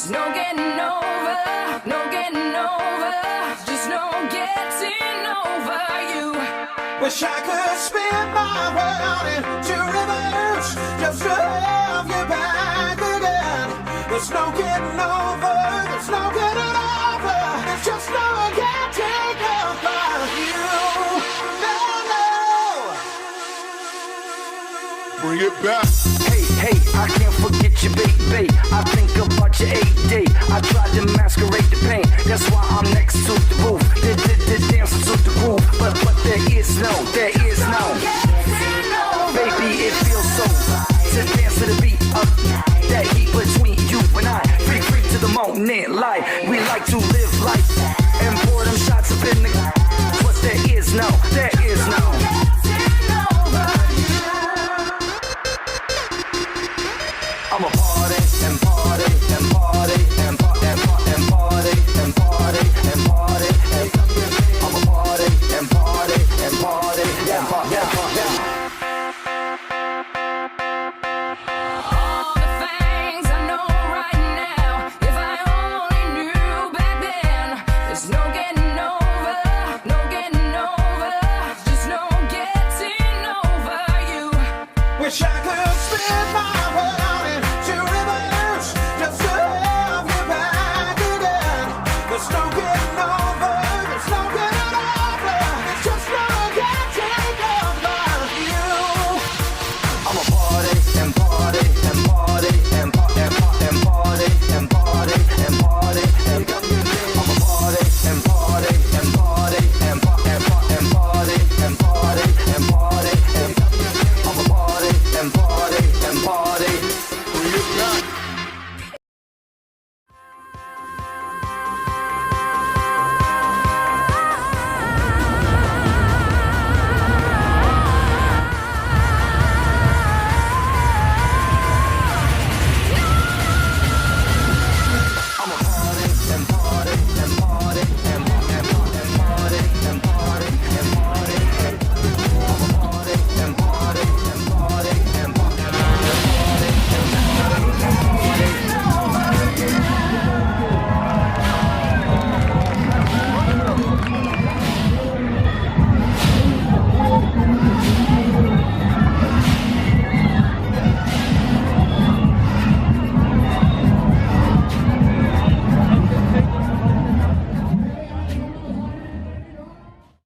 There's no getting over, no getting over, just no getting over you. Wish I could spin my world into reverse, just to have you back again. There's no getting over, there's no getting over, there's just no getting over you. No, no. Bring it back. Hey, I can't forget you, baby. I think about your 8-day. I tried to masquerade the pain. That's why I'm next to the roof. Dancing to the groove. But there is no. Baby, it feels so to dance to the beat of that heat between you and I. Free to the moment, light. We like to live